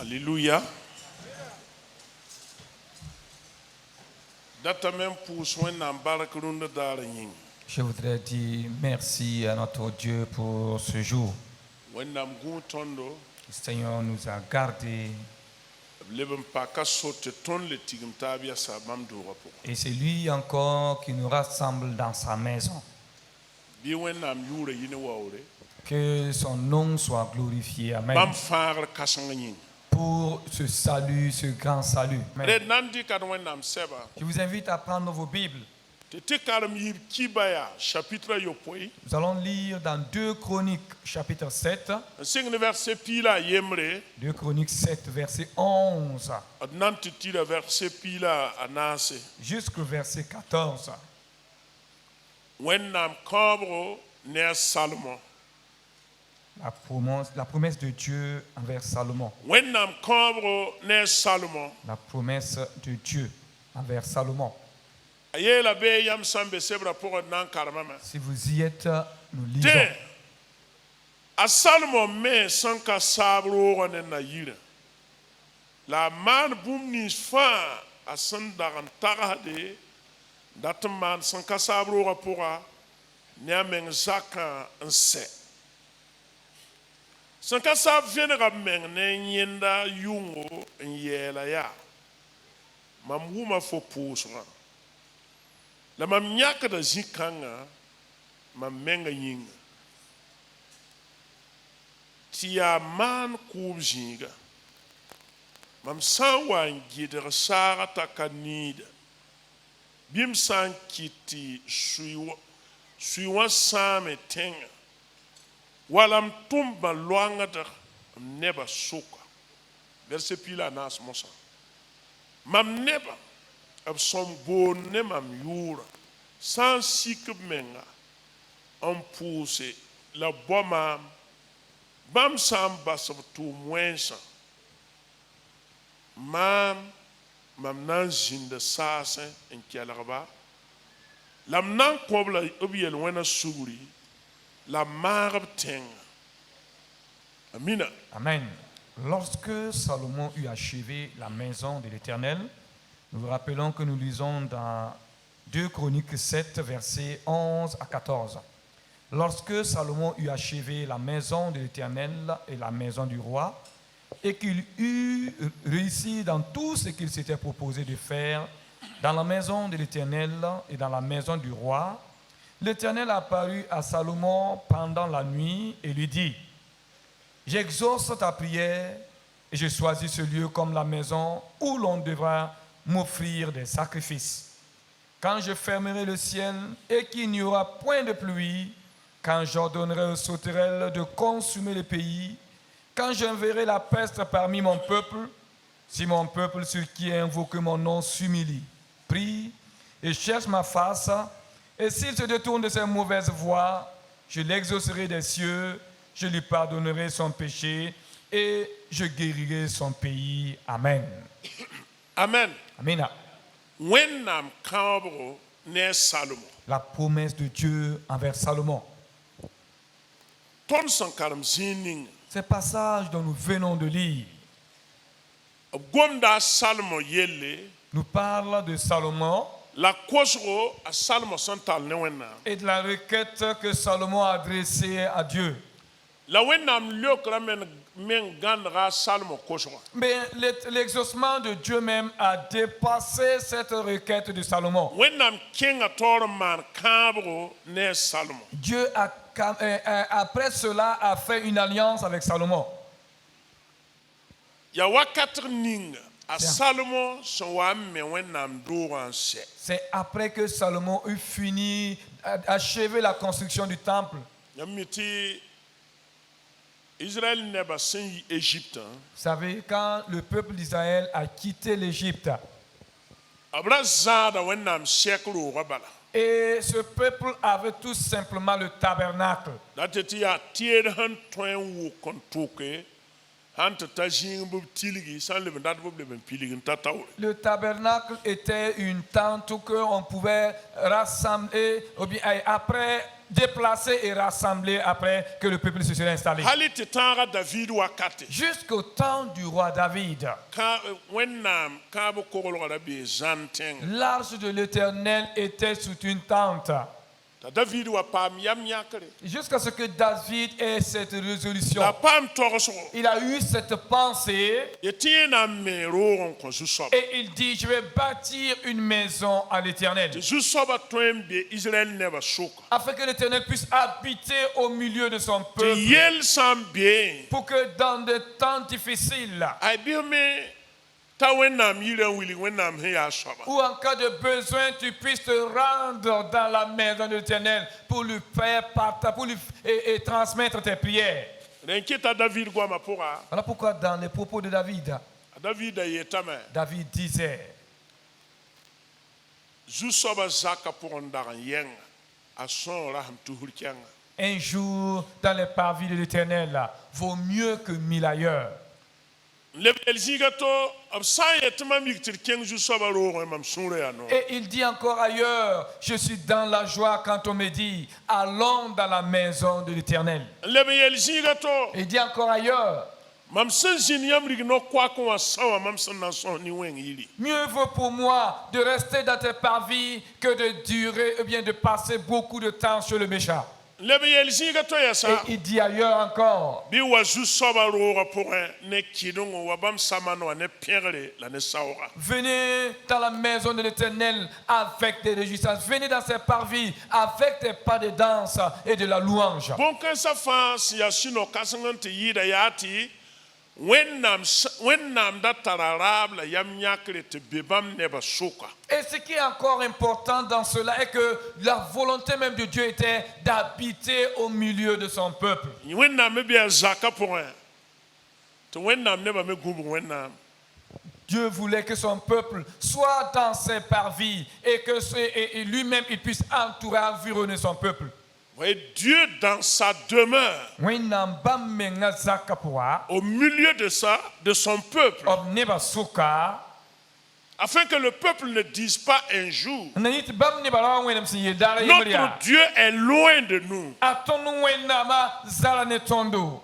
Alléluia. Je voudrais dire merci à notre Dieu pour ce jour. Le Seigneur nous a gardés. Et c'est lui encore qui nous rassemble dans sa maison. Que son nom soit glorifié. Amen. Pour ce salut, ce grand salut. Amen. Je vous invite à prendre vos Bibles. Nous allons lire dans 2 Chroniques, chapitre 7. 2 Chroniques 7, verset 11. Jusqu'au verset 14. La promesse de Dieu envers Salomon. La promesse de Dieu envers Salomon. Si vous y êtes, nous lisons. La man bumni fa asandaran tagade datman sanka sabro rapora nyameng zaka nse sanka sab venera meng ne nyenda yungo nyela ya mamuma fo pusra la mam nyaka da zikanga mam menga yinga tia man kubjinga mam san wan gidr sara takanida bim san kiti suiwa same tenga walam tumba luanga da neba suka verset pila nas mosa mam neba ab som bon ne mam yura san sik menga on pousse la boma bam sam basab tu mwensa mam nan jinda sase en kialarba lam nan kobla obiel wena suguri la marab teng. Amina. Amen. Lorsque Salomon eut achevé la maison de l'Éternel, nous vous rappelons que nous lisons dans 2 Chroniques 7, versets 11 à 14. Lorsque Salomon eut achevé la maison de l'Éternel et la maison du roi, et qu'il eut réussi dans tout ce qu'il s'était proposé de faire dans la maison de l'Éternel et dans la maison du roi, l'Éternel apparut à Salomon pendant la nuit et lui dit: j'exauce ta prière et je choisis ce lieu comme la maison où l'on devra m'offrir des sacrifices. Quand je fermerai le ciel et qu'il n'y aura point de pluie, quand j'ordonnerai aux sauterelles de consumer le pays, quand j'enverrai la peste parmi mon peuple, si mon peuple sur qui est invoqué mon nom s'humilie, prie et cherche ma face, et s'il se détourne de ses mauvaises voies, je l'exaucerai des cieux, je lui pardonnerai son péché et je guérirai son pays. Amen. Amen. Amen. La promesse de Dieu envers Salomon. Ces passages dont nous venons de lire nous parlent de Salomon et de la requête que Salomon a adressée à Dieu. Mais l'exaucement de Dieu même a dépassé cette requête de Salomon. Dieu après cela a fait une alliance avec Salomon. C'est après que Salomon eut fini, achevé la construction du temple. Vous savez, quand le peuple d'Israël a quitté l'Égypte, et ce peuple avait tout simplement le tabernacle. Le tabernacle était une tente qu'on pouvait rassembler. Après déplacés et rassemblés après que le peuple se serait installé. hali tɩ tãaga david wakate Jusqu'au temps du roi David, wẽnnaam kãab koglgã bee zãn tẽngẽ l'arche de l'Éternel était sous une tente. t'a david wa paam yam yãkre Jusqu'à ce que David ait cette résolution. la paam togsgo Il a eu cette pensée y tɩ yẽ na n me roog n kõ zu-soaba et il dit, je vais bâtir une maison à l'Éternel. tɩ zu-soaba tõe n be israɛl nebã sʋka Afin que l'Éternel puisse habiter au milieu de son tɩ peuple. yell sã n beẽ Pour que dans des temps difficiles, a bɩ t'a wẽnnaam yirã n wilg wẽnnaam sẽn yaa soaba ou en cas de besoin, tu puisses te rendre dans la maison de l'Éternel pour lui faire partager, pour lui et transmettre tes prières. rẽn kɩta david goamã pʋga Voilà pourquoi dans les propos de David, a david a yetame David disait, zu-soaba zakã pʋgẽ dag n yɛnga a sõog rasem tusr kẽnga un jour dans les parvis de l'Éternel vaut mieux que 1000 ailleurs. n leb yel zĩiga to b sã n yet tɩ mam yik tɩ d kẽng zu-soaba roogẽ mam sũurã yaa noog Et il dit encore ailleurs, je suis dans la joie quand on me dit, allons dans la maison de l'Éternel. n leb n yel zĩiga to Il dit encore ailleurs, mam sẽn zĩnd yãmb rig no-koakẽ wã sã wã mam sẽn na n sõs nin-wẽng yiri mieux vaut pour moi de rester dans tes parvis que de durer, ou bien de passer beaucoup de temps sur le méchant. n leb n yel zĩiga to Et yɛsa il dit ailleurs encore, bɩ wa zu-soaba roogã pʋgẽ ne kɩdengẽ wa bãmb saman wã ne pẽgre la ne saooga venez dans la maison de l'Éternel avec des réjouissances. Venez dans ses parvis avec des pas de danse et de la louange. bõn-kãensã fãa sẽn yaa sũ-no-kãseng n tɩ yɩɩda yaa tɩ wẽnnaam da tara raab la yam yãkre tɩ be bãmb nebã sʋka Et ce qui est encore important dans cela est que la volonté même de Dieu était d'habiter au milieu de son peuple. wẽnnaam me bɩ a zakã pʋgẽ tɩ wẽnnaam nebã me gũbg wẽnnaam Dieu voulait que son peuple soit dans ses parvis et que et lui-même il puisse entourer, environner son peuple. voyez Dieu dans sa demeure Wẽnnaam bãmb menga zakã pʋga, au milieu de son peuple b nebã sʋka, afin que le peuple ne dise pas un jour n na yɩ tɩ bãmb nebã ra wa wẽnem sẽn yeel daar yembr notre yaa, Dieu est loin de nous. a tõnd wẽnnaamã zala ne tõndo.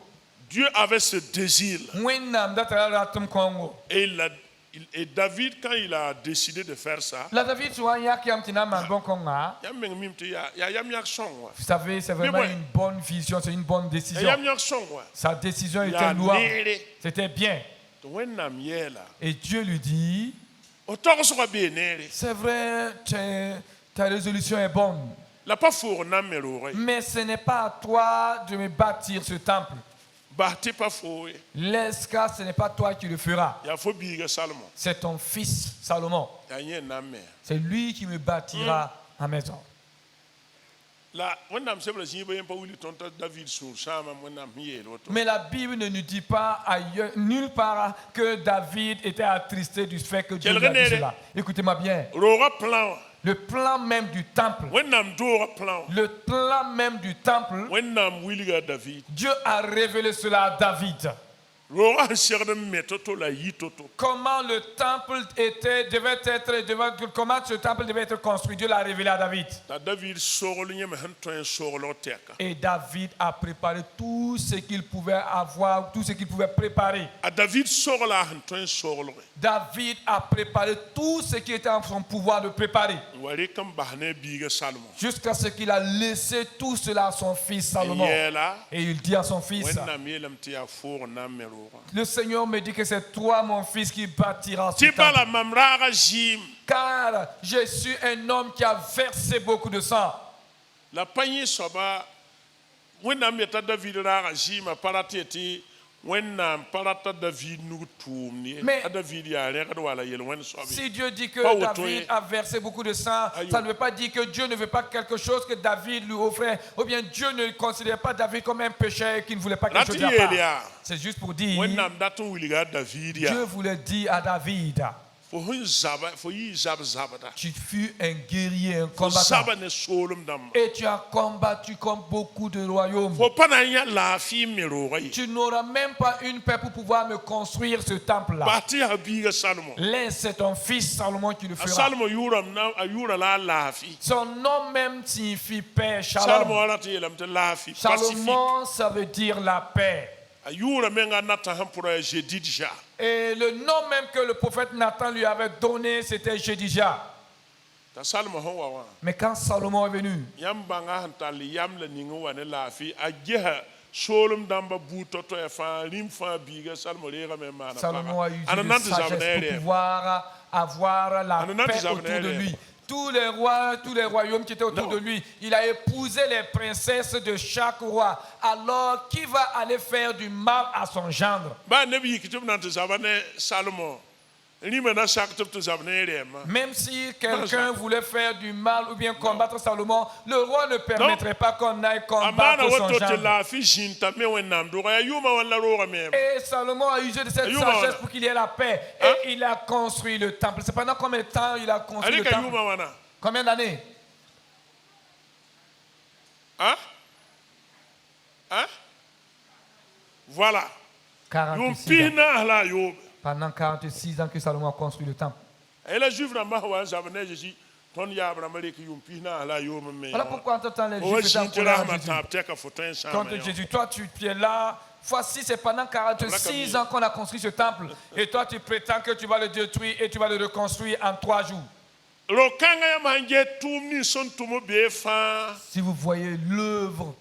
Dieu avait ce désir Wẽnnaam da tara ratɩm kõngo. et David quand il a décidé de faire ça La David sẽn wa n yãk yam tɩ na n maan bõn-kõnga, yam meng mim tɩ yaa yam yãk sõng wã vous savez, c'est vraiment ouais. une bonne vision, c'est une bonne yaa décision. yam yãk sõng wã Sa décision yaa était louable, neere c'était bien. tɩ wẽnnaam yɛɛla Et Dieu lui dit, o togsga bee neere c'est vrai, ta résolution est bonne, la pa foog nan me roogẽ mais ce n'est pas à toi de me bâtir ce temple. bas tɩ pa fooye Laisse car ce n'est pas toi qui le feras. yaa fo biiga salmo C'est ton fils Salomon. yaa yẽ nan me C'est lui qui me bâtira ma maison. la wẽnnaam sebra zĩigã yẽ pa wili tõnd t'a david sũur sãama wẽnnaam sẽn yeel woto Mais la Bible ne nous dit pas ailleurs, nulle part que David était attristé du fait que Dieu lui a dit cela. Écoutez-moi bien. roogã plan wã Le plan même du temple, wẽnnaam doogã plan wã le plan même du temple, wẽnnaam wilga a david Dieu a révélé cela à David. roogã sẽn segd n me to-to la yi to-to Comment le temple comment ce temple devait être construit, Dieu l'a révélé à David. t'a david sogl yẽ me sẽn tõe n soglg tɛka Et David a préparé tout ce qu'il pouvait avoir, tout ce qu'il pouvait préparer. a david sogla a sẽn tõe n soglge David a préparé tout ce qui était en son pouvoir de préparer, n wa rɩk n bas ne a biiga salmo jusqu'à ce qu'il a laissé tout cela à son fils n Salomon. yɛɛla Et il dit à son fils, wẽnnaam yeelame tɩ yaa foog n na n me roogã le Seigneur me dit que c'est toi, mon fils, qui bâtira ce tɩ bala temple. mam raagã zɩɩm Car je suis un homme qui a versé beaucoup de sang. la pa yẽ soaba wẽnnaam yeta david raagã zɩɩmã pa rat ye tɩ wẽnnaam pa rata david nug tʋʋmd ye Mais- a david yaa rẽgd wala yel-wẽnd soab ye. Si Dieu dit que Pas autant, David hein. a versé beaucoup de sang, Aïe. ça ne veut pas dire que Dieu ne veut pas quelque chose que David lui offrait, ou bien Dieu ne considère pas David comme un pécheur et qu'il ne voulait pas quelque rat chose de la yeel part. yaa C'est juste pour dire, wẽnnaam dat n wilga a david yaa Dieu voulait dire à David, Tu fus un guerrier, un fo combattant. zaba ne soolem dãmba Et tu as combattu comme beaucoup de royaumes. fo pa na n yã laafɩ me roogã ye Tu n'auras même pas une paix pour pouvoir me construire ce temple-là. bas tɩ yaa biiga Salomon Laisse ton fils Salomon qui le a fera. Salomon a yʋʋra la a laafɩ Son nom même signifie paix, Salomon shalom. a rat n yeelame tɩ laafɩ pacifique Salomon, ça veut dire la paix. a yʋʋra meng a natã sẽn pʋra yaa Jedidja Et le nom même que le prophète Nathan lui avait donné, c'était Jedija. t'a Salomon sẽn wa wã Mais quand Salomon est venu, yãmb bãnga sẽn tall yam la ning n wa ne laafɩ a gesa soolem dãmba buud to-toɛɛ fãa rĩm fãa biiga Salomon reegame n maana Salomon a pagã usé ana de nan tɩ zabd sagesse ne pour rɛɛm pouvoir avoir la Ananat paix Zabner, autour de lui. Tous les rois, tous les royaumes qui étaient autour Non. de lui, il a épousé les princesses de chaque roi. Alors, qui va aller faire du mal à son gendre? baa neb yik tɩ b na n tɩ zaba ne Salomon rĩmã na sak tɩ b tɩ zab ne rɛɛmã Même si quelqu'un voulait faire du mal ou bien combattre Salomon, le roi ne permettrait pas qu'on aille a maana combattre son woto tɩ gendre. laafɩ zĩn t'a me wẽnnaam dʋga yaa yʋʋma wã la roogã meeme Et Salomon a usé de cette Ayuma, sagesse voilà. pour qu'il y ait la paix. Hein? Et il a construit le temple. C'est pendant combien de temps il a a construit le rɩka temple? yʋʋma wãna Combien d'années? voilà yʋʋm 46 pis ans. naas la a yoobe Pendant 46 ans que Salomon a construit le temple. a yela juif rãmbã sẽn wa n zab ne a Zezi tõnd yaab rãmbã rɩk yʋʋm pis naas la a yoom n me Voilà pourquoi en temps les o wa Juifs étaient zĩn en tɩ colère à rasmã Jésus. tãab tɛka fo tõe n Quand sãama Jésus, toi tu es là, voici c'est pendant 46 ans qu'on a construit ce temple. Et toi tu prétends que tu vas le détruire et tu vas le reconstruire en 3 jours. ro-kãngã yãmb sẽn get tʋʋm nins sẽn tʋm bee fãa Si vous voyez l'œuvre,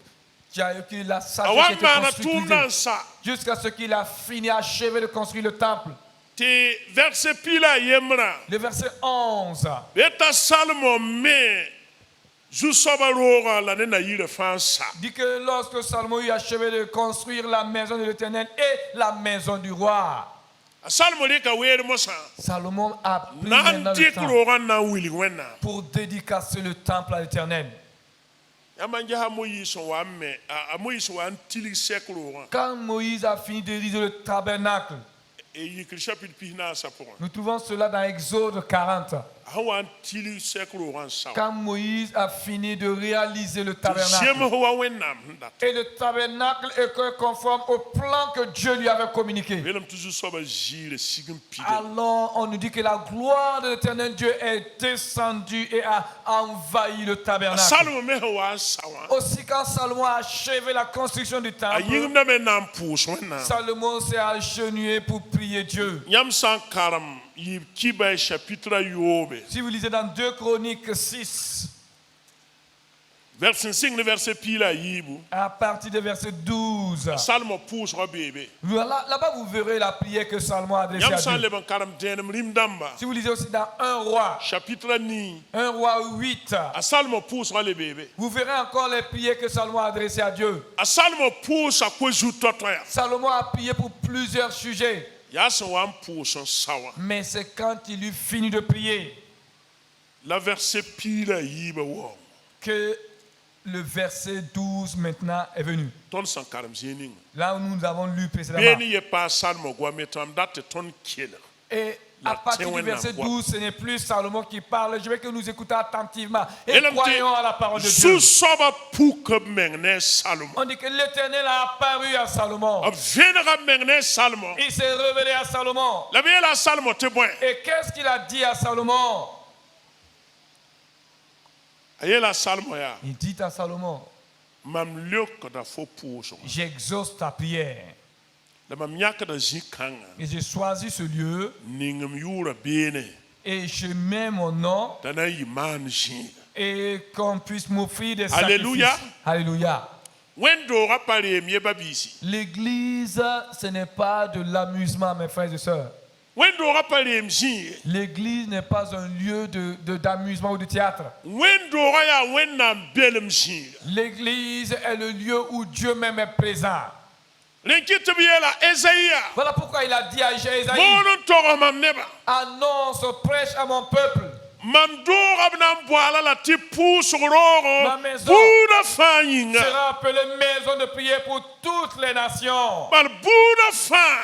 que la a sagesse wa qui a n été maana construite, tʋʋm na n sa jusqu'à ce qu'il a fini, achevé de construire le temple. tɩ verset pi la a yembrã Le verset 11 bɩ t'a Salomon me zu-soabã roogã la ne na yirã fãa n sa dit que lorsque Salomon eut achevé de construire la maison de l'Éternel et la maison du roi, a Salomon rɩka weer mosã Salomon a pris na n maintenant le dɩk temps roogã n na n wilg wẽnnaam pour dédicacer le temple à l'Éternel. yãmb n gesa Moïse sẽn wa n me a Moïse sẽn wa n tilg sɛk roogã Quand Moïse a fini de réaliser le tabernacle, e yikr chapitre pis naasã pʋgẽ nous trouvons cela dans Exode 40. sẽn wa n tilg sɛk roogã n sa Quand Moïse a fini de réaliser le zems tabernacle, wa wẽnnaam sẽn dat et le tabernacle est conforme au plan que Dieu lui avait communiqué. vẽlem tɩ zu-soabã ziirã sig n pide Alors on nous dit que la gloire de l'Éternel Dieu est descendue et a envahi le a tabernacle. Salomon me sẽn wa n sa wã Aussi quand Salomon a achevé la construction du a temple, yĩngdame n na n pʋʋs wẽnnaam Salomon s'est agenouillé pour prier Dieu. yãmb sã n karem yɩ kiba chapitre a yoobe Si vous lisez dans 2 Chroniques 6, sẽn sɩng ne verset pi la a yiibu à partir du verset 12, Salomon pʋʋsgã beebe là-bas vous verrez la prière que Salomon a adressée yãmb à sã n Dieu. leb n karem dẽenem rĩm dãmba Si vous lisez aussi dans 1 roi, chapitre a nii 1 roi 8, a Salomon pʋʋsgã le beebe vous verrez encore les prières que Salomon a adressées à Dieu. a Salomon pʋʋsa koe-zu totoya Salomon a prié pour plusieurs sujets, yaa sẽn wa n pʋʋs n sa wã mais c'est quand il eut fini de prier la verset pi la a yiiba waoongo que le verset 12 maintenant est venu. tõnd sẽn karem zĩig ning Là où nous avons lu bee précédemment. ne yɛ paa Salomon goame tɩ mam dat tɩ tõnd kelg Et à partir du verset 12, ce n'est plus Salomon qui parle. Je veux que nous écoutons attentivement et Vẽlem croyons à la parole tɩ de Dieu. zu-soabã puk b meng ne Salomon On dit que l'Éternel a apparu à Salomon. b vẽnega b meng ne Salomon Il s'est révélé à Salomon. la b yeela a Salomon tɩ bõe Et qu'est-ce qu'il a dit à Salomon? a yeela a Salomon yaa Il dit à Salomon, mam leokda fo pʋʋsgɔ j'exauce ta prière. la mam yãkda zĩ-kãngã Et j'ai choisi ce lieu ning m yʋʋra beene et je mets mon nom t'a na n yɩ maan zĩiga et qu'on puisse m'offrir des Alléluia. sacrifices. Alléluia. wẽn-doogã pa reem ye ba-biisi L'église, ce n'est pas de l'amusement, mes frères et sœurs. wẽn-doogã pa reem zĩige L'église n'est pas un lieu d'amusement ou de théâtre. wẽn-doogã yaa wẽnnaam belem zĩiga L'église est le lieu où Dieu même est présent. rẽn kɩt tɩ b yeela Esaïa Voilà pourquoi il a dit à Isaïe, moon n togs mam neba annonce, prêche à mon peuple. mam doogã b na n boala la tɩ pʋʋsg roogo Ma maison buudã fãa yĩnga Sera appelée maison de prière pour toutes les nations. bal buudã fãa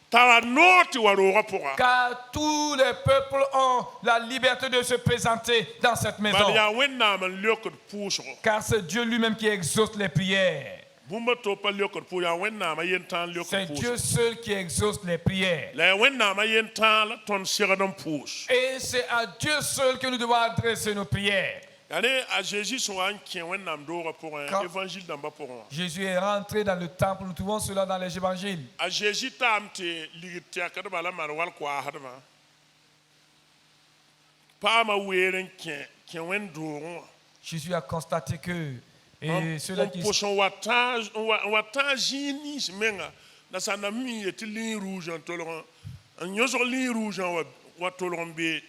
tara noti wa roga poga car tous les peuples ont la liberté de se présenter dans cette maison. bal ya wẽnnaam n leokd pʋʋsgo Car c'est Dieu lui-même qui exauce les prières. bũmba to pa leokd pʋʋs yaa wẽnnaam a yen-tãan leokd C'est Dieu pʋʋs seul qui exauce les prières. la ya wẽnnaam a yen-tãan la tõnd segd n pʋʋs Et c'est à Dieu seul que nous devons adresser nos prières. yaa ne a jésus sẽn wa n kẽ wẽnnaam doogã pʋgẽ Quand- évangile dãmbã pʋgẽ wã Jésus est rentré dans le temple, nous trouvons cela dans les évangiles. a jésus taam tɩ ligd tɛkdbã la maan wal koaasdmã paama weer n kẽ wẽn-doogẽ wã Jésus a constaté que et ceux-là qui pʋs n wa tãag zĩig nins menga nasaanda mi ye tɩ liin ruugã n tolg n yõsg liin ruugã wa tolg n be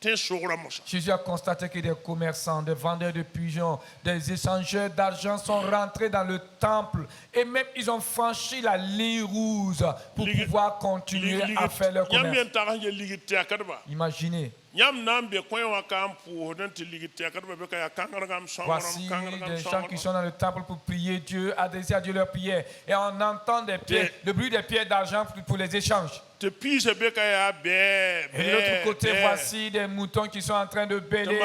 tẽ-sogra mosa Jésus a constaté que des commerçants, des vendeurs de pigeons, des échangeurs d'argent sont rentrés dans le temple et même ils ont franchi la ligne rouge pour pouvoir continuer à faire leur yãmb commerce. yen tag n ye ligd tɛkdba Imaginez, yãmb na n be kõe wã ka n pʋʋsd n tɩ ligd tɛkdba be ka yaa kãngregam voici des gens qui sont dans le temple pour prier Dieu, adresser à Dieu leur prière. Et on entend des pierres, le bruit des pierres d'argent pour les échanges. tɩ piisã be ka yaa Et de l'autre côté, voici des moutons qui sont en train de bêler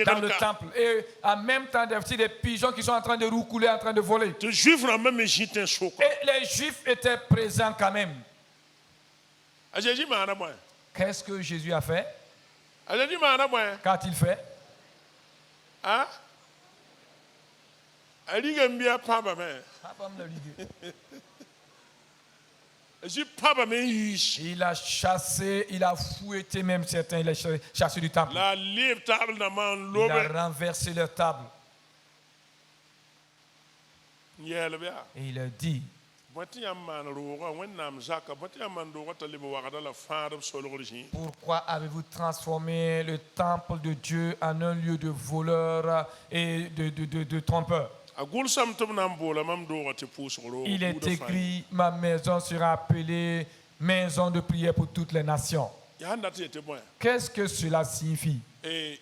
dans le temple. Et en même temps, aussi des pigeons qui sont en train de roucouler, en train de voler. tɩ juif rãmbã me zĩ tẽ-soka Et les Juifs étaient présents quand même. a zeezi maana bõe Qu'est-ce que Jésus a fait? a zeezi maana bõe Qu'a-t-il fait? a rigame bɩ a pãbame a zĩ pãbame n yiis Il a chassé, il a fouetté même certains, il a chassé du temple. la a leeb tabl dãmbã n Il a lobe renversé leur table. n yɛɛl bɩ a Et il a dit, bõe tɩ yãmb maan roogã wẽnnaam zaka bõe tɩ yãmb maan roogã t'a leb wagda la fãadb solgr zĩ pourquoi avez-vous transformé le temple de Dieu en un lieu de voleurs et de trompeurs? a gʋlsame tɩ b na n boola mam doogã tɩ pʋʋsg roog Il est écrit, ma maison sera appelée maison de prière pour toutes les nations. yaa sẽn dat tɩ yetɩ bõe Qu'est-ce que cela signifie?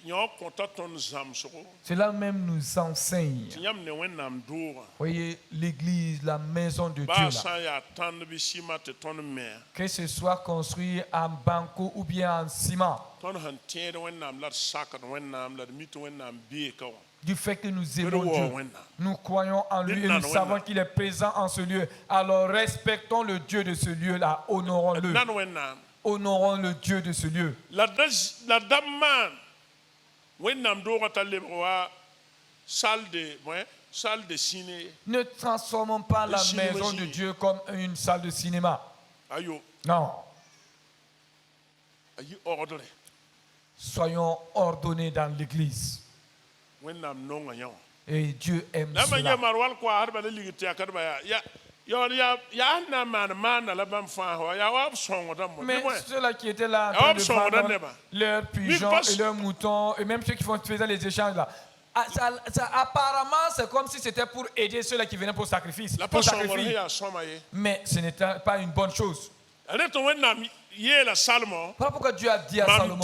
yõ kõta tõnd zãmsgo Cela même nous enseigne. tɩ yãmb ne wẽnnaam doogã Voyez l'église, la maison de Dieu baa là. sã n yaa tãnd bɩ sɩma tɩ tõnd me Que ce soit construit en banco ou bien en ciment. tõnd sẽn tẽed wẽnnaam la d sakd wẽnnaam la d mi tɩ wẽnnaam beeka wã Du fait que nous d aimons waoo Dieu, wẽnnaam nous croyons en lui et nous savons qu'il est présent en ce lieu. Alors respectons le Dieu de ce lieu-là, d honorons-le. nan wẽnnaam Honorons le Dieu de ce lieu. la da maan wẽnnaam doogã t'a lebg wa salle de ciné Ne transformons pas la cinéma maison de Dieu comme une salle de cinéma. ayo Non. a yi ordre Soyons ordonnés dans l'église. wẽnnaam nonga yã wã Et Dieu aime la ma yẽ cela. mar wal koaasdbã la ligd tɛkdbã yaa sẽn na n maan maanda la bãmb fãas wa yaa wa b sõngdã mo Mais bõe ceux-là qui étaient là en Ah, train de sont vendre honnêtes. leurs pigeons parce- et leurs moutons, et même ceux qui faisaient les échanges là, apparemment c'est comme si c'était pour aider ceux-là qui venaient pour sacrifice. la pa Pour sõngr sẽn sacrifice. yaa sõma ye Mais ce n'était pas une bonne chose. a ne tɩ wẽnnaam yeela salmɔ Voilà pourquoi Dieu a dit à mam Salomon,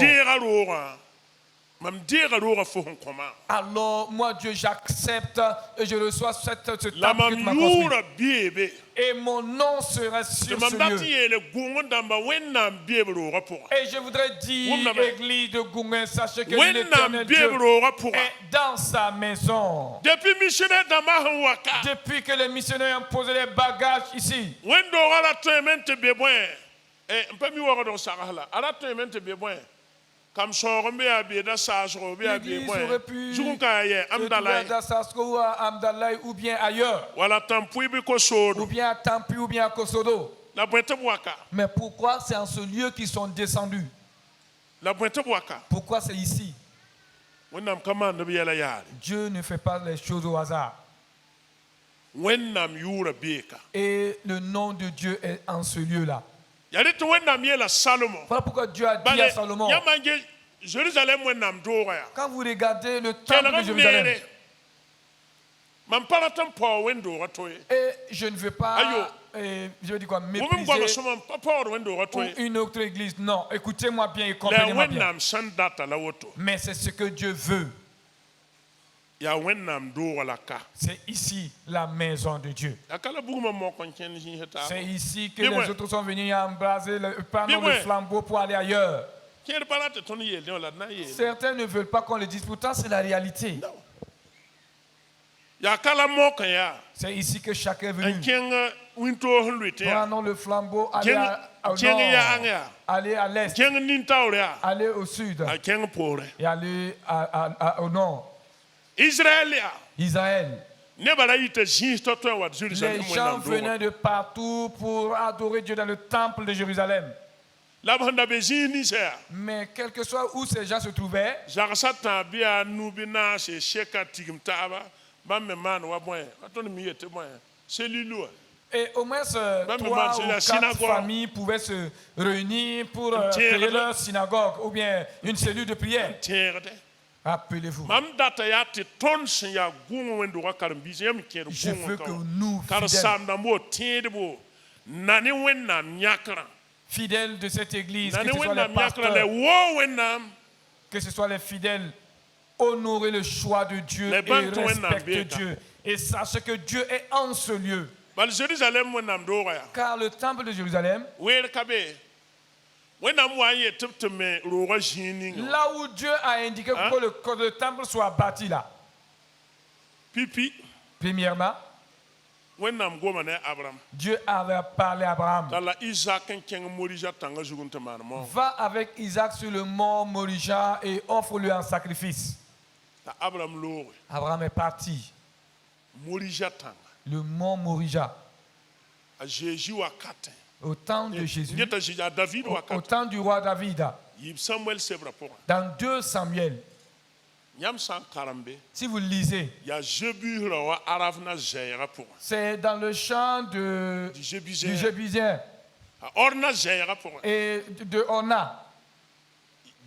deega roogã fo sẽn kõma alors moi Dieu j'accepte et je reçois ce la temple que tu m'as mam construit. yʋʋra beebe Et mon nom sera tɩ sur mam ce dat tɩ lieu. yeele gʋng dãmba wẽnnaam beeb roogã pʋgã Et je voudrais dire, Wonderman. église de Goungen, sachez que wẽnnaam l'éternel beeb Dieu roogã pʋgã est dans sa maison. depuis missionnaire dãmbã sẽn waka Depuis que les missionnaires ont posé les bagages ici, wẽn-doogã ra tõeme n tɩ be bõe n pa mi wagdg sags la a ra tõeme n tɩ be bõe kam sõog n be yaa beeda saasgo be yaa bee l'église bõe aurait pu zug n ka yaa yɛ se trouver amdala à Dasasko ou à Amdalaï ou bien ailleurs, wala tãmpoe bɩ ou ko-soodo bien à Tampi ou bien à Kosodo. la bõe tɩ b waka Mais pourquoi c'est en ce lieu qu'ils sont descendus? la bõe tɩ b waka Pourquoi c'est ici? wẽnnaam ka maand b yɛla yaare Dieu ne fait pas les choses au hasard. wẽnnaam yʋʋra beeka Et le nom de Dieu est en ce lieu-là. yaa rɩ tɩ wẽnnaam yeela salomon Voilà pourquoi Dieu a dit bale à Salomon, yã man ge jérusalem wẽnnaam doogã yaa quand vous regardez le temple de kelg n Jérusalem, neere mam pa rat n paoor wẽn-doogã to ye et je ne veux pas, Ayo. je veux dire quoi, bũmb n goabã mépriser sõma n pa paoor wẽn-doogã to ou ye une autre église. Non, écoutez-moi bien et la comprenez-moi bien. wẽnnaam sẽn data la woto Mais c'est ce que Dieu veut. ya wẽnnaam doogã la ka C'est ici la maison de Dieu. la kala bugumã mok n kẽnd zĩisã C'est taaba ici que Mais les ouais. autres sont venus embraser prendre Mais le ouais. flambeau pour aller ailleurs. kẽed pa ra tɩ tõnd yeelde wã la d na n yeele Certains ne veulent pas qu'on le dise, pourtant c'est la réalité. yaa kala mokã yaa C'est ici que chacun est n venu. kẽng wĩntoos n loetẽ yaa Prenons le flambeau, aller au kẽng yaang nord, yaa aller à l'est, kẽng nin-taoor yaa aller au sud a kẽng poorẽ et aller au nord. israɛl yaa Israël. nebã ra yita zĩis t'a tõe n wat Les jerusalem gens wẽnnaam doogã venaient de partout pour adorer Dieu dans le temple de Jérusalem. la b sẽn da be zĩis ninsã yaa Mais quel que soit où ces gens se trouvaient, zagsã tã bɩ yaa nu bɩ naase sɛka tigim taaba bãmb me maan wa bõe a tõnd me yetɩ bõe cellule wã et au moins me 3 demande, ou c'est la 4 synagogue. familles pouvaient se réunir pour Tiens, créer là. leur synagogue ou bien une cellule de prière. tẽegdɛ Rappelez-vous. mam data yaa tɩ tõnd sẽn yaa gũng wẽndʋgã karen-biisã yãmb kẽed Je veux que gũngã nous, karen-saamdãmb wo tẽedbo na ne wẽnnaam yãkrã fidèles de cette église, na que ne ce soit les wẽnnaam yãkrã la pasteurs, woo wẽnnaam que ce soit les fidèles, honorer le choix de Dieu Les et banques de Wendam, respecter bien, Dieu. Et sachez que Dieu est en ce lieu. bal jerusalem wẽnnaam doogã yaa Car le temple de Jérusalem, weer ka be wẽnnaam wa n yetɩ b tɩ me roogã zĩig ninga là où Dieu a indiqué Hein? que le temple soit bâti là. pipi Premièrement, wẽnnaam goma ne abraham Dieu avait parlé à Abraham. t'a la isak n kẽng morija tãngã zug n tɩ maan mao Va avec Isaac sur le mont Morija et offre-lui un sacrifice. t'a abraham looge Abraham est parti. morija tãnga Le mont Morija, a Jésus wakatẽ au temps de Jésus, n yeta a david au wakatẽ temps du roi David, yib samuel sebra pʋgã dans 2 Samuel. yãmb sã n karembe Si vous lisez, yaa zebusrã wa aravna zɛɛgã pʋgã c'est dans le champ du du jebusẽ Jébusien a orna zɛɛgã pʋgã et de Orna.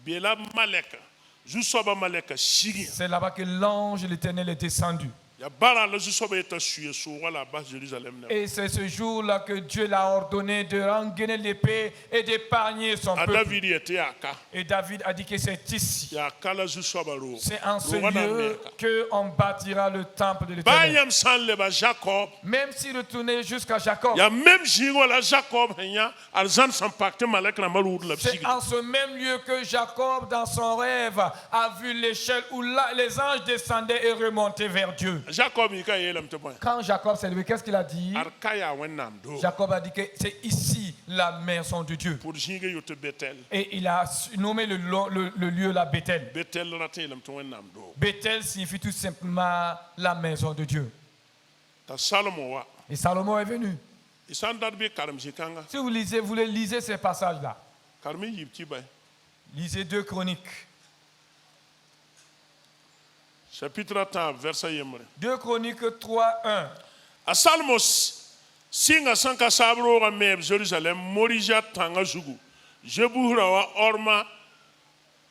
beela malɛka zu-soabã malɛka sigẽ C'est là-bas que l'ange de l'Éternel est descendu. yaa bara la zu-soabã yeta sue soogã la a bas jerusalem ne Et c'est ce jour-là que Dieu l'a ordonné de rengainer l'épée et d'épargner son a peuple. david yetɩ yaa ka Et David a dit que c'est ici. yaa ka la zu-soabã roog C'est en ce roogã na n lieu mɛɛka qu'on bâtira le temple de baa l'Éternel. yãmb sã n leba jacob Même si retourner jusqu'à Jacob, yaa même zĩig wã la jacob sẽn yã ad zãn sẽn pak tɩ malɛk rãmbã rood la b c'est sigd en ce même lieu que Jacob, dans son rêve, a vu l'échelle où les anges descendaient et remontaient vers Dieu. jacob yika yeelame tɩ bõe Quand Jacob s'est levé, qu'est-ce qu'il a dit? ad ka yaa wẽnnaam doog Jacob a dit que c'est ici la maison de Dieu. pour zĩigã yot tɩ betel Et il a nommé le lieu là Bethel. betel ra tɩ yeelame tɩ wẽnnaam doog Bethel signifie tout simplement la maison de Dieu. t'a salomo wa Et Salomon est venu. y sã n dat bɩ karem zĩ-kãngã Si vous lisez ces passages-là, karem n yib tɩ bãe lisez 2 Chroniques. chapitre a tãab vɛrsa yembre 2 Chroniques 3:1. a salomo sɩnga sẽn ka saab roogã meeb jerusalem morija tãngã zugu zebusrã wa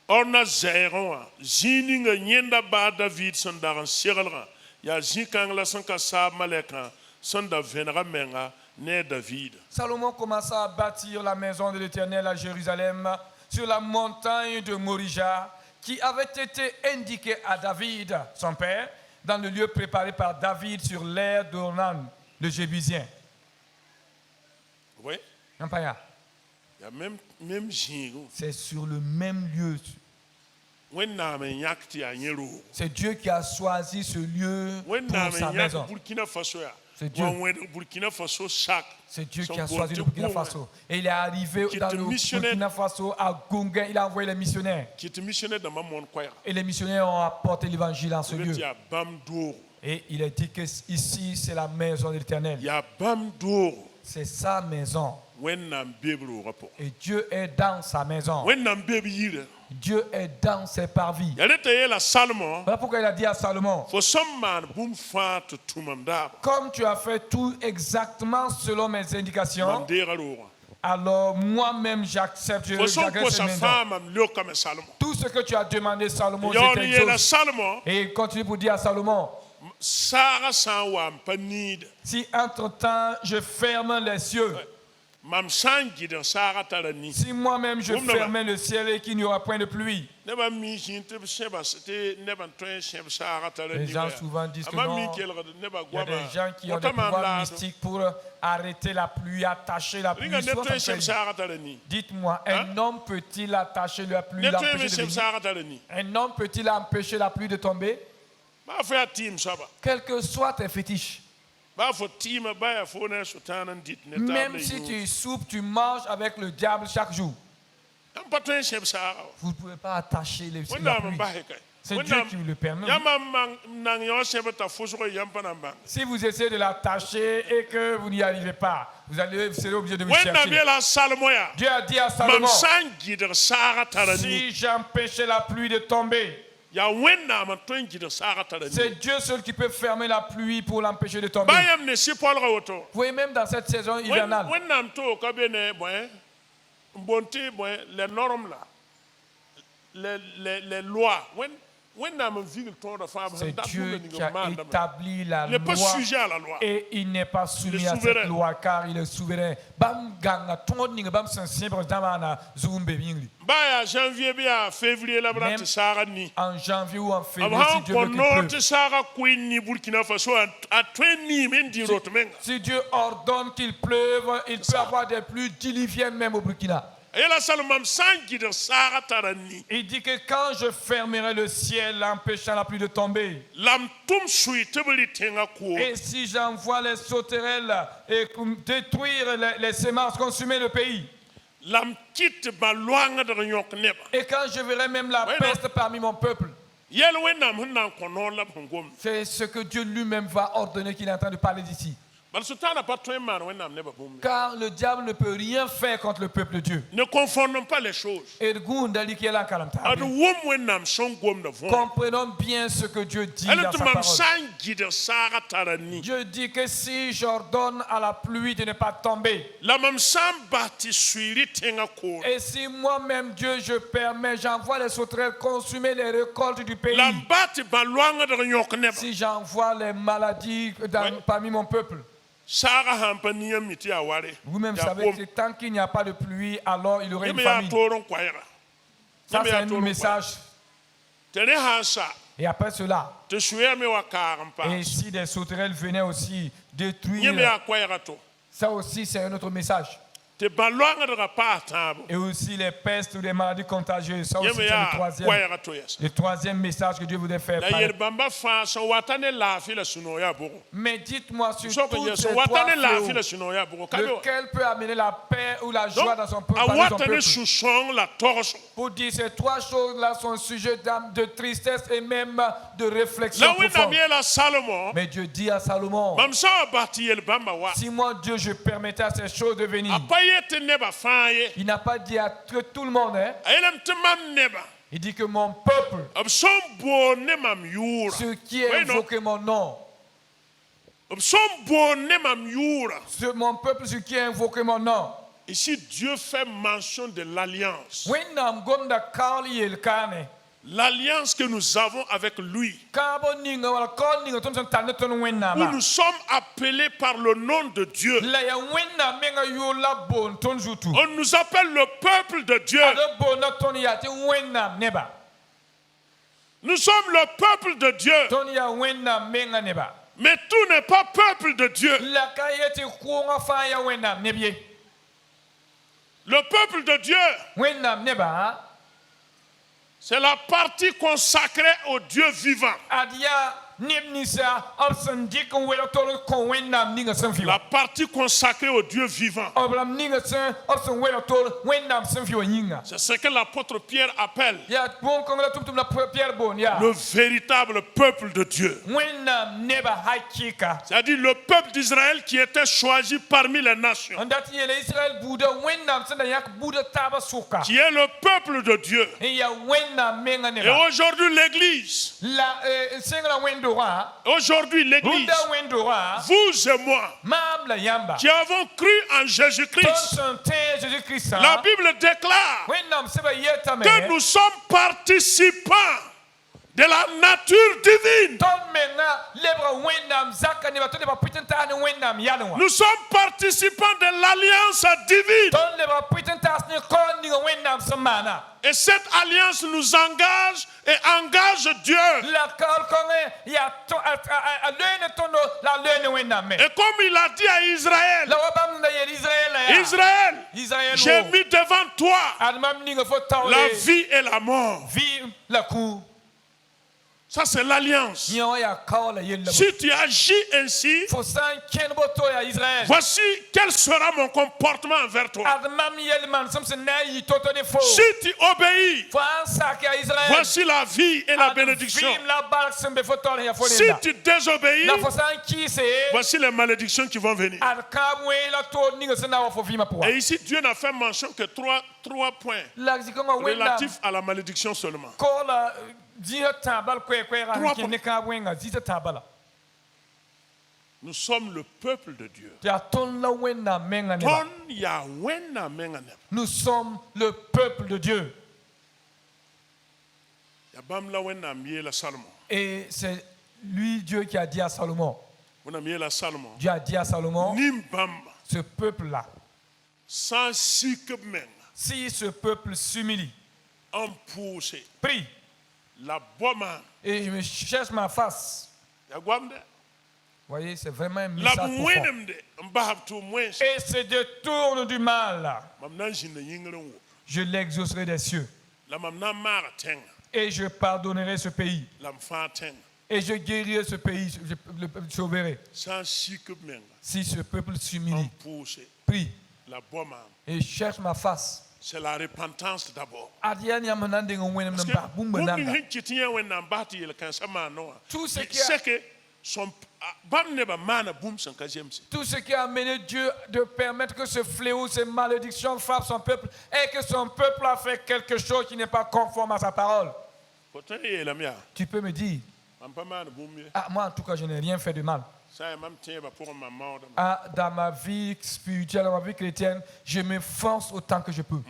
orna zɛɛgẽ wã zĩig ninga yẽnda baa david sẽn dag n seglgã yaa zĩ-kãng la sẽn ka saab malɛkã sẽn da vẽnegã menga ne a david Salomon commença à bâtir la maison de l'Éternel à Jérusalem sur la montagne de Morija qui avait été indiquée à David, son père, dans le lieu préparé par David sur l'aire d'Ornan, le Jébusien. oui Non, pas là. yaa même zĩigu C'est sur le même lieu. wẽnnaam n yãk tɩ yaa yẽ roog C'est Dieu qui a choisi ce lieu wẽnnaam pour sa n maison. yãk burkina faso yaa C'est Dieu. wa wẽd burkina faso sak C'est Dieu Son qui a bon choisi Dieu le Burkina bon, Faso. Et il est arrivé Qui dans était le missionnaire. Burkina Faso, à Gunga, il a envoyé les missionnaires. kɩ tɩ missionnaire dãmbã mõn koɛɛga Et les missionnaires ont apporté l'évangile en ce tɩ lieu. yaa bãmb doogo Et il a dit que ici, c'est la maison de l'Éternel. yaa bãmb doogo C'est sa maison. wẽnnaam beeb roogã pʋgã Et Dieu est dans sa maison. wẽnnaam beeb yirã Dieu est dans ses parvis. yaa reta yeela salmo Voilà pourquoi il a dit à Salomon, fo sẽn maan bũmb fãa tɩ tʋmam daaba comme tu as fait tout exactement selon mes mam indications, deega roogã alors moi-même j'accepte, fo sẽn j'agresse cette kosa maison. fãa mam leokame salmo Tout ce que tu as demandé, Salomon, je yaoor yeela t'exauce. salmo Et il continue pour dire à Salomon, saagã sã n wa n pa niida si entre-temps je ferme les cieux, mam sangi de sara tarani Si moi-même je fermais le ciel et qu'il n'y aura point de pluie. ne ba mi jinte sheba te ne ba ton sheba sara tarani Les gens souvent disent que non, il y a des gens qui ont des pouvoirs mystiques pour arrêter la pluie, attacher la pluie. Dites-moi, un homme peut-il attacher la pluie, l'empêcher de venir? Un homme peut-il empêcher la pluie de tomber? Quel que soit tes fétiches. Même si tu soupes, tu manges avec le diable chaque jour. Vous ne pouvez pas attacher la pluie. C'est Dieu qui vous le permet. Si vous essayez de l'attacher et que vous n'y arrivez pas, vous serez obligé de me chercher. Dieu a dit à Salomon, si j'empêchais la pluie de tomber, c'est Dieu seul qui peut fermer la pluie pour l'empêcher de tomber. Vous voyez, même dans cette saison hivernale, les normes là, les lois, c'est Dieu qui a établi la loi et il n'est pas soumis à cette loi car il est souverain. En janvier ou en février, si Dieu veut qu'il pleuve. Si Dieu ordonne qu'il pleuve, il peut avoir des pluies diluviennes même au Burkina. Il dit que quand je fermerai le ciel, empêchant la pluie de tomber, et si j'envoie les sauterelles et détruire les semences, consumer le pays, et quand je verrai même la peste parmi mon peuple, c'est ce que Dieu lui-même va ordonner, qu'il est en train de parler d'ici. Car le diable ne peut rien faire contre le peuple de Dieu. Ne confondons pas les choses. Comprenons bien ce que Dieu dit dans sa parole. Dieu dit que si j'ordonne à la pluie de ne pas tomber, et si moi-même Dieu je permets, j'envoie les sauterelles consumer les récoltes du pays, si j'envoie les maladies parmi mon peuple, vous-même savez que tant qu'il n'y a pas de pluie, alors il y aurait une famine. Ça, c'est un message. Et après cela, et si des sauterelles venaient aussi détruire, ça aussi c'est un autre message. Et aussi les pestes ou les maladies contagieuses, ça aussi c'est le troisième message que Dieu voudrait faire passer. Mais dites-moi sur toutes ces trois fléaux, lequel peut amener la paix ou la joie dans son peuple? Pour dire ces trois choses-là sont sujets de tristesse et même de réflexion profonde. Mais Dieu dit à Salomon, si moi Dieu je permettais à ces choses de venir, il n'a pas dit à tout le monde, hein? Il dit que mon peuple, ceux qui ont invoqué mon nom, mon peuple, ceux qui ont invoqué mon nom. Ici, Dieu fait mention de l'alliance. L'alliance que nous avons avec lui. Où nous sommes appelés par le nom de Dieu. On nous appelle le peuple de Dieu. Nous sommes le peuple de Dieu. Mais tout n'est pas peuple de Dieu. Le peuple de Dieu, c'est la partie consacrée au Dieu vivant. La partie consacrée au Dieu vivant. C'est ce que l'apôtre Pierre appelle le véritable peuple de Dieu. C'est-à-dire le peuple d'Israël qui était choisi parmi les nations. Qui est le peuple de Dieu. Et aujourd'hui l'église. Aujourd'hui l'église, vous et moi, qui avons cru en Jésus-Christ, la Bible déclare que nous sommes participants de la nature divine. Nous sommes participants de l'alliance divine. Et cette alliance nous engage et engage Dieu. Et comme il a dit à Israël, Israël, j'ai mis devant toi la vie et la mort. Ça, c'est l'alliance. Si tu agis ainsi, voici quel sera mon comportement envers toi. Si tu obéis, voici la vie et la bénédiction. Si tu désobéis, voici les malédictions qui vont venir. Et ici, Dieu n'a fait mention que trois points relatifs à la malédiction seulement. Nous sommes le peuple de Dieu. Nous sommes le peuple de Dieu. Et c'est lui, Dieu, qui a dit à Salomon. Dieu a dit à Salomon, ce peuple-là, si ce peuple s'humilie, prie, et je me cherche ma face. Vous voyez, c'est vraiment un message profond. Et se détourne du mal. Je l'exaucerai des cieux. Et je pardonnerai ce pays. Et je guérirai ce pays, je le sauverai. Si ce peuple s'humilie, prie, et cherche ma face. C'est la repentance d'abord. Tout ce qui a amené Dieu de permettre que ce fléau, ces malédictions frappent son peuple et que son peuple a fait quelque chose qui n'est pas conforme à sa parole. Tu peux me dire, moi en tout cas je n'ai rien fait de mal. Dans ma vie spirituelle, dans ma vie chrétienne, je m'efforce autant que je peux.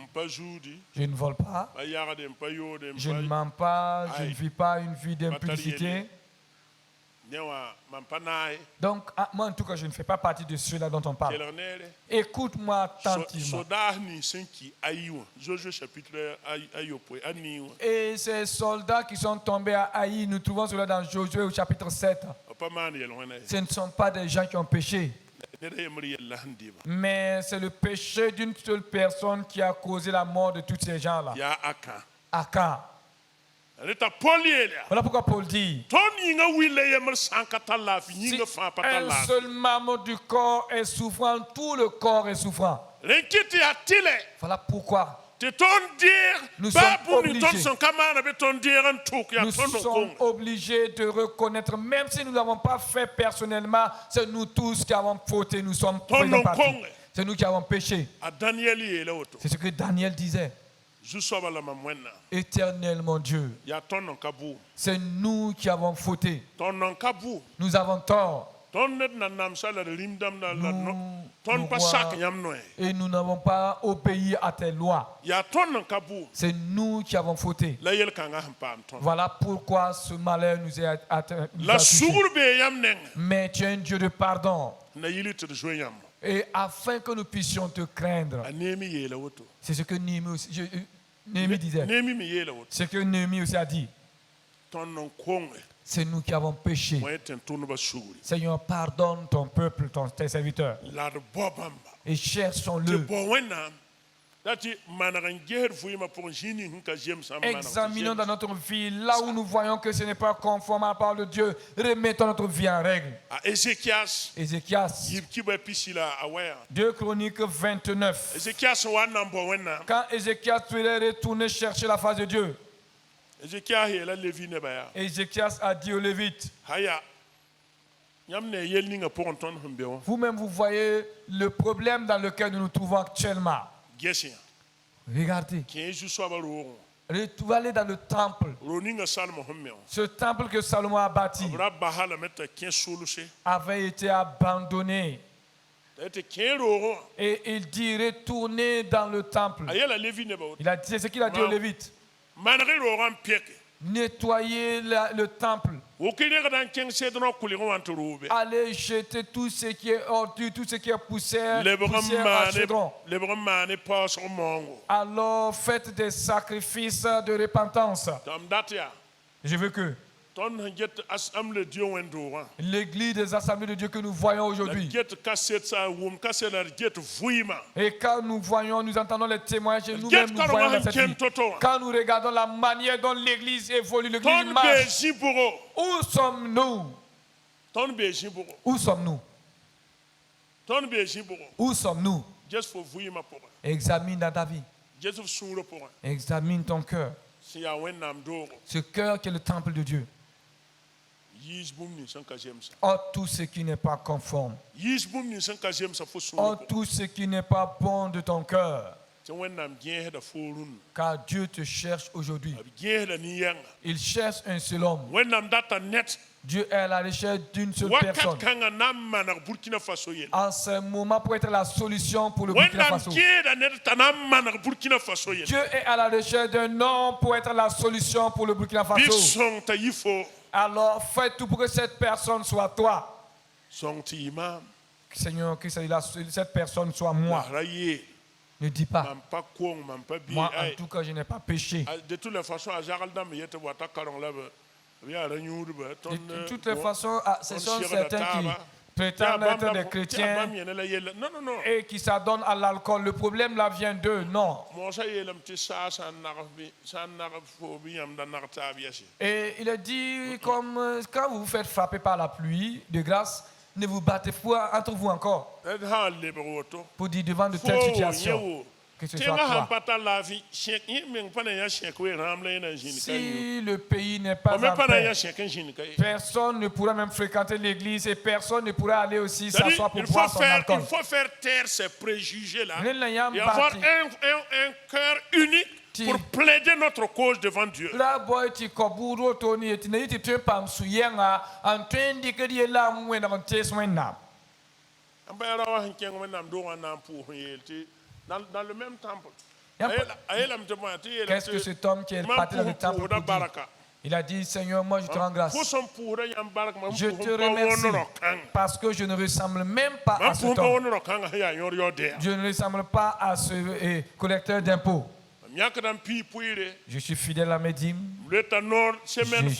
Je ne vole pas, je ne mens pas, je ne vis pas une vie d'impudicité. Donc, moi en tout cas, je ne fais pas partie de ceux-là dont on parle. Écoute-moi attentivement. Et ces soldats qui sont tombés à Haï, nous trouvons cela dans Josué au chapitre 7. Ce ne sont pas des gens qui ont péché. Mais c'est le péché d'une seule personne qui a causé la mort de tous ces gens-là. Achan. Voilà pourquoi Paul dit, si un seul membre du corps est souffrant, tout le corps est souffrant. Voilà pourquoi nous sommes obligés de reconnaître, même si nous ne l'avons pas fait personnellement, c'est nous tous qui avons fauté, nous sommes faisant partie. C'est nous qui avons péché. C'est ce que Daniel disait. Éternel mon Dieu, c'est nous qui avons fauté. Nous avons tort. Et nous n'avons pas obéi à tes lois. C'est nous qui avons fauté. Voilà pourquoi ce malheur nous a touché. Mais tu es un Dieu de pardon. Et afin que nous puissions te craindre. C'est ce que Néhémie disait. C'est ce que Néhémie aussi a dit. C'est nous qui avons péché. Seigneur, pardonne ton peuple, tes serviteurs. Et cherchons-le. Examinons dans notre vie là où nous voyons que ce n'est pas conforme à la parole de Dieu. Remettons notre vie en règle. Ézéchias 2 Chroniques 29. Quand Ézéchias est retourné chercher la face de Dieu, Ézéchias a dit aux Lévites, vous-même vous voyez le problème dans lequel nous nous trouvons actuellement. Regardez. Vous allez dans le temple. Ce temple que Salomon a bâti avait été abandonné. Et il dit retournez dans le temple. Il a dit, c'est ce qu'il a dit aux Lévites. nettoyer le temple. Wokine gadan keng sedno kulingo wanturube. Allez jeter tout ce qui est ordure, tout ce qui est poussière, Le poussière à chaudron. mane passe au mongo. Alors faites des sacrifices de repentance. Tam datia. Je veux que Ton get assemble Dieu wendora. l'église des assemblées de Dieu que nous voyons aujourd'hui, Get cassette sa wum cassette get vuima. et quand nous voyons, nous entendons les témoignages, et nous-mêmes nous voyons dans cette vie. Quand nous regardons la manière dont l'église évolue, l'église Ton marche, bejiburo. où sommes-nous? Ton bejiburo. Où sommes-nous? Ton bejiburo. Où sommes-nous? Just for vuima pour. Examine dans ta vie. Just for suro pour. Examine ton cœur. Si ya wennam doro. Ce cœur qui est le temple de Dieu. Yisbum ni sanka jemsa. Oh, tout ce qui n'est pas conforme. Yisbum ni sanka jemsa fo Oh, suro. tout ce qui n'est pas bon de ton cœur. Ti wennam gien da forun. Car Dieu te cherche aujourd'hui. Abi gien da ni yanga. Il cherche un seul homme. Wennam data net. Dieu est à la recherche d'une seule Wakat personne. kanga namma na Burkina Faso yen. En ce moment, pour être la solution pour le Burkina Wennam Faso. gien da net tanamma na Burkina Faso yen. Dieu est à la recherche d'un homme pour être la solution pour le Burkina Faso. Bisong ta yifo. Alors fais tout pour que cette personne soit toi. Song ti imam. Seigneur, que cette personne soit moi. Raye. Ne dis pas, Mam pa kong, mam pa bi. moi en tout cas je n'ai pas péché. De toutes les façons, à Jaral Dam yete wata karong la ba. Bi ara nyuru ba. De toutes les façons, ce sont certains qui prétendent être des chrétiens Non, non, non. et qui s'adonnent à l'alcool. Le problème là vient d'eux, non. Et il a dit, comme quand vous vous faites frapper par la pluie de grâce, ne vous battez pas entre vous encore. Pour dire devant de telles situations, que ce soit toi. Si le pays n'est pas en paix, personne ne pourra même fréquenter l'église et personne ne pourra aller aussi s'asseoir pour boire son alcool. Il faut faire taire ces préjugés-là Et et avoir un cœur unique pour plaider notre cause devant Dieu. Dans le même temple. Qu'est-ce que cet homme qui est parti dans le temple pour dire? Il a dit, Seigneur, moi je te rends grâce. Je te remercie parce que je ne ressemble même pas à cet homme. Je ne ressemble pas à ce collecteur d'impôts. Je suis fidèle à mes dîmes. Je jeûne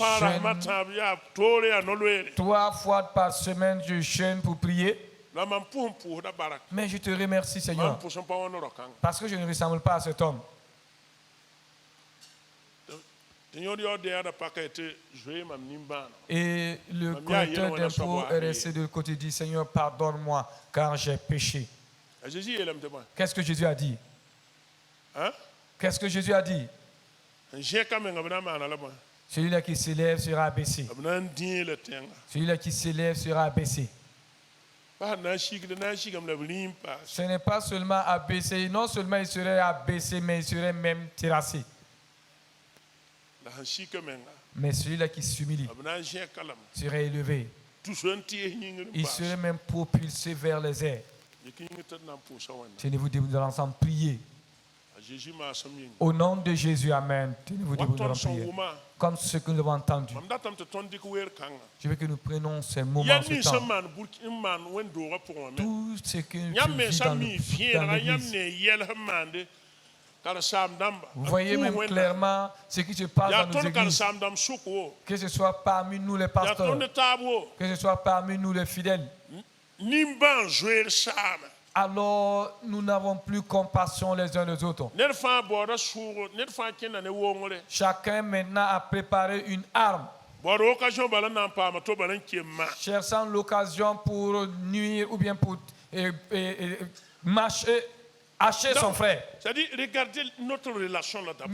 3 fois par semaine, je jeûne pour prier. Mais je te remercie, Seigneur, parce que je ne ressemble pas à cet homme. Et le collecteur d'impôts est resté de côté, dit, Seigneur, pardonne-moi, car j'ai péché. Qu'est-ce que Jésus a dit? Qu'est-ce que Jésus a dit? Celui-là qui s'élève sera abaissé. Celui-là qui s'élève sera abaissé. Ce n'est pas seulement abaissé, non seulement il serait abaissé, mais il serait même terrassé. Mais celui-là qui s'humilie serait élevé. Il serait même propulsé vers les airs. Tenez-vous debout dans l'ensemble, priez. Au nom de Jésus, Amen. Tenez-vous debout dans l'ensemble, priez. Comme ce que nous avons entendu. Je veux que nous prenions ces moments, ce temps. Tout ce que tu vis dans l'église. Vous voyez même clairement ce qui se passe dans nos églises. Que ce soit parmi nous les pasteurs, que ce soit parmi nous les fidèles. Alors nous n'avons plus compassion les uns les autres. Chacun maintenant a préparé une arme, cherchant l'occasion pour nuire ou bien pour hacher son frère. C'est-à-dire, regardez notre relation là-dedans.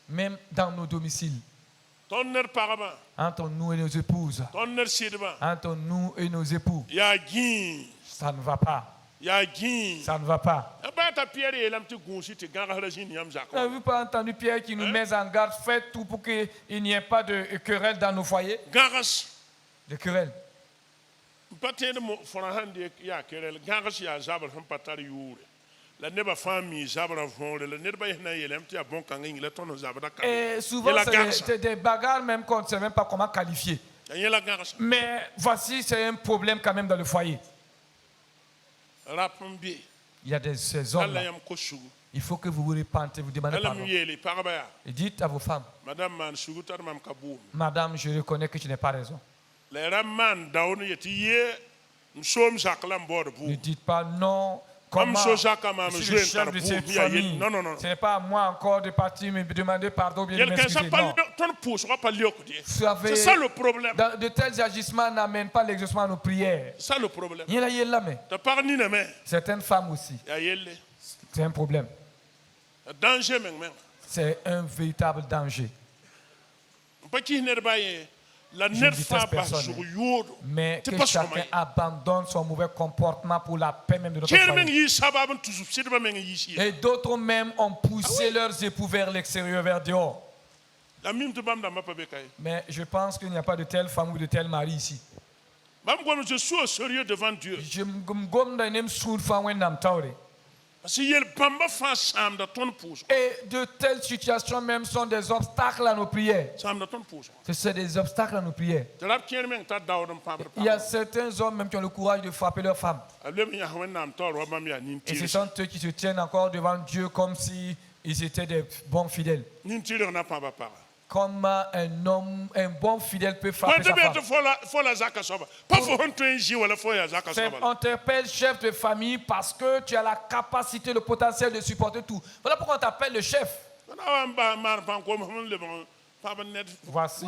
Même dans nos domiciles, entre nous et nos épouses, entre nous et nos époux, ça ne va pas. Ça ne va pas. N'avez-vous pas entendu Pierre qui nous met en garde? Faites tout pour qu'il n'y ait pas de querelle dans nos foyers. De querelle. la neba fami zabra vonle la neba yena yelem ti abon kan ngi la tono zabra ka Et souvent, c'est des bagarres même qu'on ne sait même pas comment qualifier. yela garsa Mais voici, c'est un problème quand même dans le foyer. rapambi Il y a ces hommes. alla yam ko sugu Il faut que vous vous repentez, vous demandez alla pardon. mi yeli parabaya Et dites à vos femmes, madame man sugu tar mam kabum Madame, je reconnais que tu n'as pas raison. la ramman dawn yeti ye msom zaklam bord bu Ne dites pas non. Comment so zaka ma je suis le chef de cette famille. non non non Ce n'est pas à moi encore de partir me demander pardon ou bien de quelqu'un ça m'excuser. pas Non. ton pouce pas liokudi Vous savez, c'est ça le problème de tels agissements n'amènent pas l'exaucement à nos prières. ça le problème Il y en a, il y en a, mais ta parni na me certaines femmes aussi. ya yelle C'est un problème. danger men C'est un véritable danger. pas qui ne baye la Je ne net déteste fa ba personne. sur yodo Mais C'est que pas chacun sommeil. abandonne son mauvais comportement pour la paix même de notre Kermen foyer. yi sababun tuzu sidba men yi si Et d'autres même ont poussé leurs époux vers l'extérieur, vers dehors. la mim to bam da mapa be kay Mais je pense qu'il n'y a pas de telle femme ou de tel mari ici. bam gom je suis au sérieux devant Dieu Je me gomme dans une soude femme ou un taure. parce que yel bamba fa sam da ton pouce Et de telles situations même sont des obstacles à nos prières. sam da ton pouce C'est des obstacles à nos prières. de la kermen ta dawdum pamre Il y a certains hommes même qui ont le courage de frapper leurs femmes. alem ya wenam tor wa bam ya nin Et ce tire sont eux qui se tiennent encore devant Dieu comme si ils étaient des bons fidèles. nin tire na pa ba para Comme un homme, un bon fidèle peut frapper quand sa de femme. be fo la zaka soba pas fo honto ji wala fo ya zaka C'est- soba On t'appelle chef de famille parce que tu as la capacité, le potentiel de supporter tout. Voilà pourquoi on t'appelle le chef. na wa ba mar pan ko mo le bon pa ba net Voici,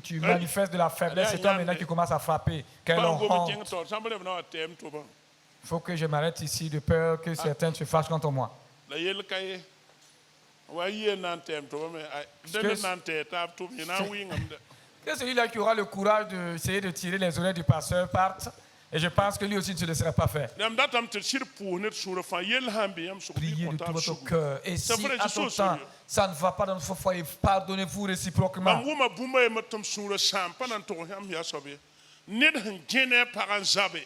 tu manifestes de la faiblesse. C'est toi maintenant qui commence à frapper. Quelle pan ko mo honte. ting tor sambale na tem to ba Il faut que je m'arrête ici de peur que certains se fâchent contre moi. la yel kay wa yie nan tem to ba me de que- nan te ta to mi na wi ngam de Que celui-là qui aura le courage d'essayer de tirer les oreilles du pasteur parte. Et je pense que lui aussi ne se laissera pas faire. dam datam te sir pour net sur fa yel hambi yam so bi Priez de tout kontar votre su cœur. Et si C'est vrai, je à suis tout au temps, sérieux. ça ne va pas dans notre foyer, pardonnez-vous réciproquement. mam wuma bumba e matum sur sam panan to yam ya sobe net han gene paran zabe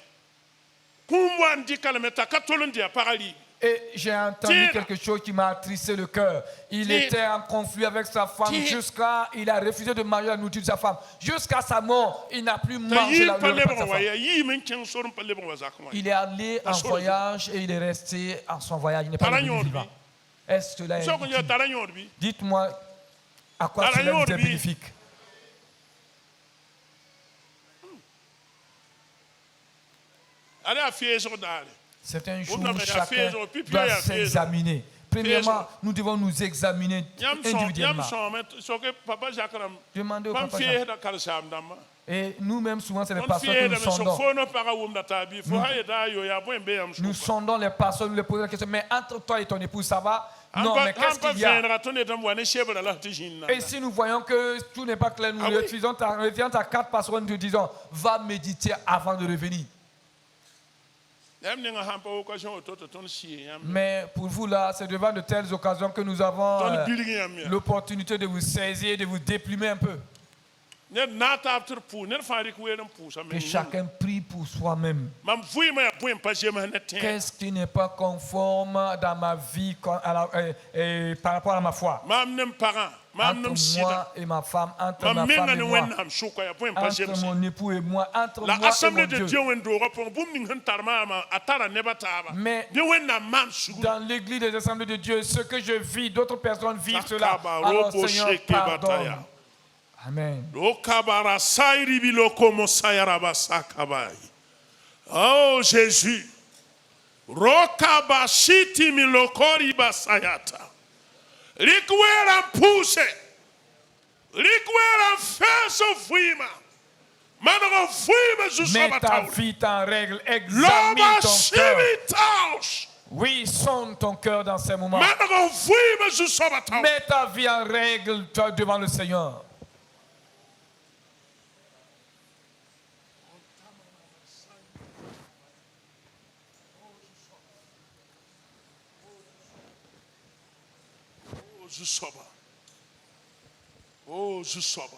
kumwa ndi kalameta katolon dia parali Et j'ai entendu Tire. quelque chose qui m'a attristé le cœur. Il Tire. était en conflit avec sa femme Tire. jusqu'à... Il a refusé de manger la nourriture de sa femme. Jusqu'à sa mort, il n'a plus ta mangé yi la palle nourriture de bon sa wa femme. ya yi men ken sorun palle bon wa zakma Il est allé en Parce que- voyage et il est resté en son voyage. Il n'est pas revenu Taranyon, vivant. Est-ce que là so ko ya taranyon bi Dites-moi à quoi Taranyon, cela nous est lui. bénéfique. ala afie so dale C'est un jour On a où fait chacun affaire, puis doit puis affaire. s'examiner. Premièrement, nous devons nous examiner yam individuellement. so met so ke papa jakram Demandez au pam papa. fie Jacques. da kal sam dama Et nous-mêmes, souvent, c'est les on pasteurs fie que da nous me so sondons. fo no para wum da tabi fo haye da yo ya bo embe yam so Nous sondons les pasteurs, nous les posons la question, mais entre toi et ton épouse, ça va? Non, mais qu'est-ce qu'il y a? Et si nous voyons que tout n'est pas clair, nous Ah oui. refusons ta carte pasteurs, nous te disons, va méditer avant de revenir. Mais pour vous là, c'est devant de telles occasions que nous avons l'opportunité de vous saisir, de vous déplumer un peu. Que chacun prie pour soi-même. Qu'est-ce qui n'est pas conforme dans ma vie par rapport à ma foi? Entre moi et ma femme, entre ma femme et moi, entre mon époux et moi, entre moi et L'Assemblée mon de Dieu. Mais dans l'église des assemblées de Dieu, ce que je vis, d'autres personnes vivent cela. Alors Seigneur, pardonne. Amen. Oh Jésus. Rokaba shiti milokori basayata. Likwera mpuse. Likwera feso fuima. Manoro fuima Mets ta jusabatauli. vie en règle, examine Loba ton cœur. shivitaus. Oui, sonne ton cœur dans ces moments. Manoro fuima jusabatauli. Mets ta vie en règle toi, devant le Seigneur. Oh, Jusoba. Oh, Jusoba.